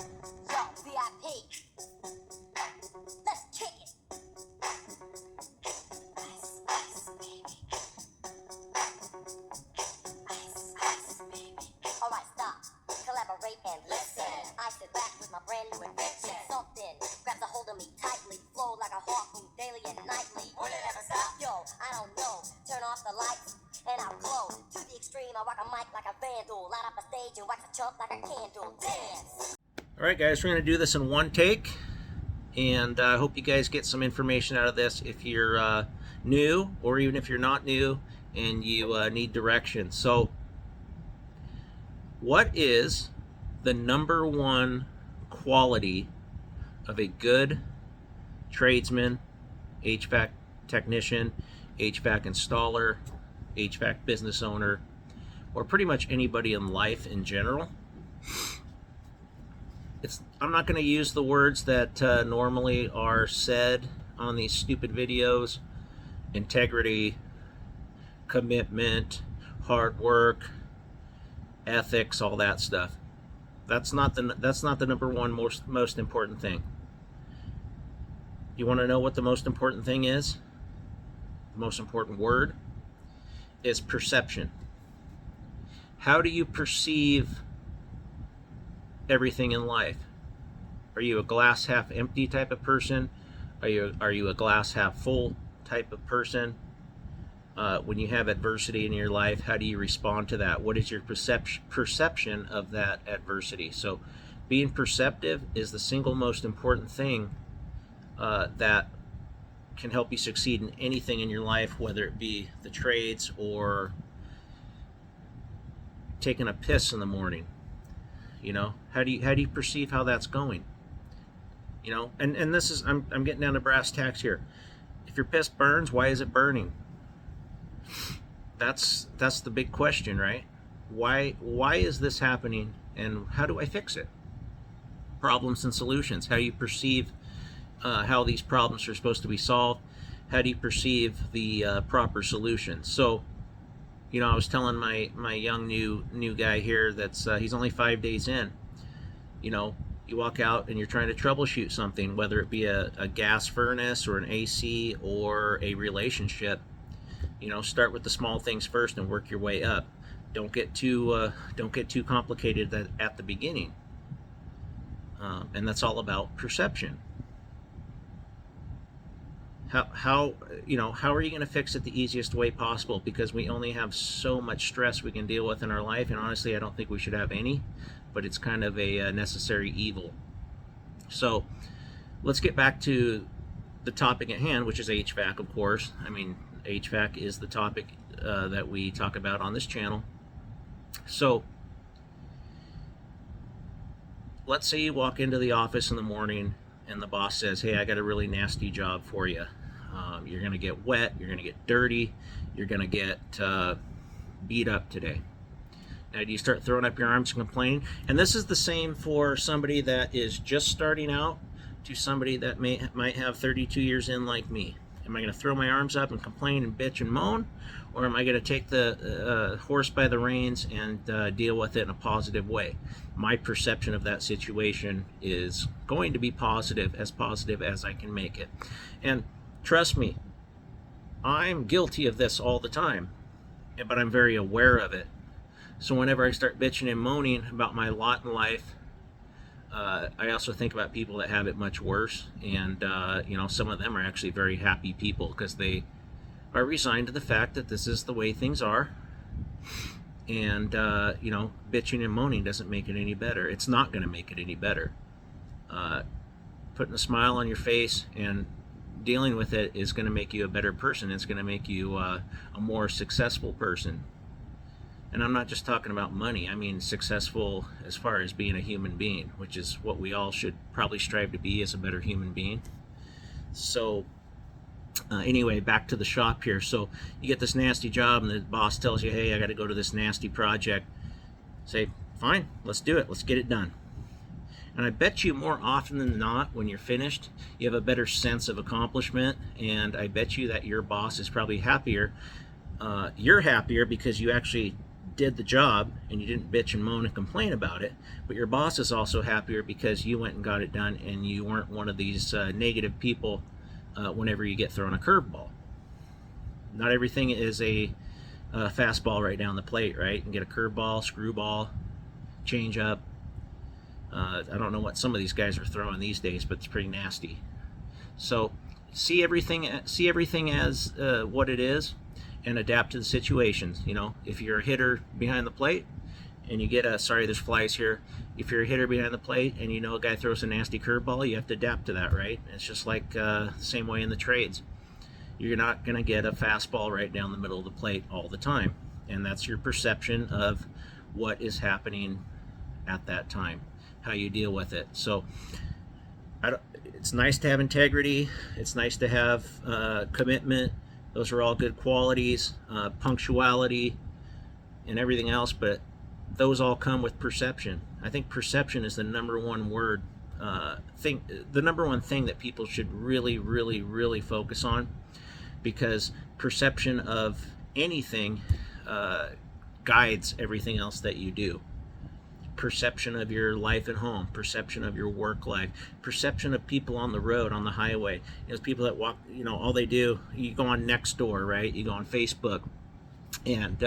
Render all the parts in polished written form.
Yo, VIP. Let's kick it. Ice, ice, baby. Ice, ice, baby. Alright, stop. Collaborate and listen. I sit back with my brand new invention. Something grabs a hold of me tightly. Flow like a harpoon daily and nightly. Will it ever stop? Yo, I don't know. Turn off the lights and I'll glow. To the extreme, I rock a mic like a vandal. Light up a stage and wax a chump like a candle. Dance! Alright guys, we're going to do this in one take, and I hope you guys get some information out of this if you're new, or even if you're not new and you need direction. So, what is the number one quality of a good tradesman, HVAC technician, HVAC installer, HVAC business owner, or pretty much anybody in life in general? I'm not going to use the words that normally are said on these stupid videos: integrity, commitment, hard work, ethics, all that stuff. That's not the number one most important thing. You want to know what the most important thing is? The most important word is perception. How do you perceive everything in life? Are you a glass half empty type of person? Are you a glass half full type of person? When you have adversity in your life, how do you respond to that? What is your perception of that adversity? So being perceptive is the single most important thing that can help you succeed in anything in your life, whether it be the trades or taking a piss in the morning. You know, how do you perceive how that's going? You know, and this is, I'm getting down to brass tacks here. If your piss burns, why is it burning? That's the big question, right? Why is this happening, and how do I fix it? Problems and solutions. How do you perceive how these problems are supposed to be solved? How do you perceive the proper solution? So, you know, I was telling my young new guy here that's he's only 5 days in. You know, you walk out and you're trying to troubleshoot something, whether it be a gas furnace or an AC or a relationship. You know, start with the small things first and work your way up. Don't get too complicated at the beginning. And that's all about perception. How are you going to fix it the easiest way possible? Because we only have so much stress we can deal with in our life, and honestly, I don't think we should have any, but it's kind of a necessary evil. So let's get back to the topic at hand, which is HVAC, of course. I mean, HVAC is the topic that we talk about on this channel. So let's say you walk into the office in the morning and the boss says, hey, I got a really nasty job for you. You're going to get wet, you're going to get dirty, you're going to get beat up today. Now, do you start throwing up your arms and complaining? And this is the same for somebody that is just starting out to somebody that might have 32 years in like me. Am I going to throw my arms up and complain and bitch and moan? Or am I going to take the horse by the reins and deal with it in a positive way? My perception of that situation is going to be positive as I can make it. And trust me, I'm guilty of this all the time, but I'm very aware of it. So whenever I start bitching and moaning about my lot in life, I also think about people that have it much worse, and you know, some of them are actually very happy people because they are resigned to the fact that this is the way things are, and you know, bitching and moaning doesn't make it any better. It's not going to make it any better. Putting a smile on your face and dealing with it is going to make you a better person. It's going to make you a more successful person. And I'm not just talking about money. I mean successful as far as being a human being, which is what we all should probably strive to be, as a better human being. So anyway, back to the shop here. So you get this nasty job and the boss tells you, hey, I got to go to this nasty project. Say, fine, let's do it. Let's get it done. And I bet you more often than not, when you're finished, you have a better sense of accomplishment, and I bet you that your boss is probably happier. You're happier because you actually did the job and you didn't bitch and moan and complain about it, but your boss is also happier because you went and got it done and you weren't one of these negative people whenever you get thrown a curveball. Not everything is a fastball right down the plate, right? You can get a curveball, screwball, change up. I don't know what some of these guys are throwing these days, but it's pretty nasty. So see everything as what it is, and adapt to the situations. You know, if you're a hitter behind the plate and you get a, sorry, there's flies here. If you're a hitter behind the plate and you know a guy throws a nasty curveball, you have to adapt to that, right? It's just like the same way in the trades. You're not going to get a fastball right down the middle of the plate all the time, and that's your perception of what is happening at that time, how you deal with it. So it's nice to have integrity. It's nice to have commitment. Those are all good qualities, punctuality and everything else, but those all come with perception. I think perception is the number one word the number one thing that people should really focus on, because perception of anything guides everything else that you do. Perception of your life at home, perception of your work life, perception of people on the road, on the highway. There's people that walk, you know, all they do, you go on Nextdoor, right? You go on Facebook, and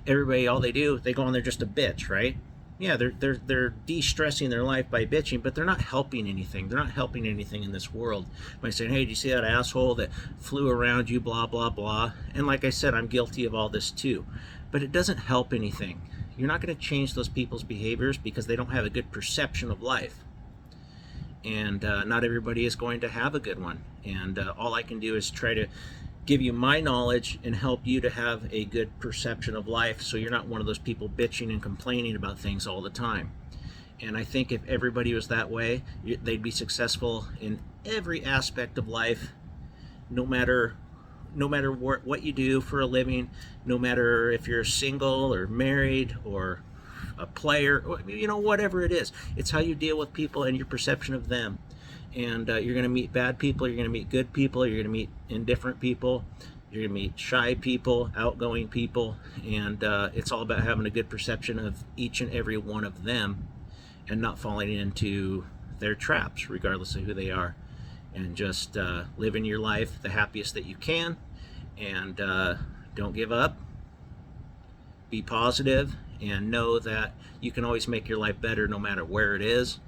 everybody, all they do, they go on there just to bitch, right? Yeah, they're de-stressing their life by bitching, but they're not helping anything. They're not helping anything in this world by saying, hey, do you see that asshole that flew around you, blah, blah, blah. And like I said, I'm guilty of all this too. But it doesn't help anything. You're not going to change those people's behaviors because they don't have a good perception of life. And not everybody is going to have a good one. And all I can do is try to give you my knowledge and help you to have a good perception of life, so you're not one of those people bitching and complaining about things all the time. And I think if everybody was that way, they'd be successful in every aspect of life, no matter what you do for a living, no matter if you're single or married or a player, or, you know, whatever it is. It's how you deal with people and your perception of them. And you're going to meet bad people, you're going to meet good people, you're going to meet indifferent people, you're going to meet shy people, outgoing people, and it's all about having a good perception of each and every one of them and not falling into their traps, regardless of who they are. And just living your life the happiest that you can, and don't give up, be positive, and know that you can always make your life better no matter where it is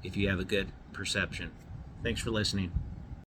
if you have a good perception. Thanks for listening.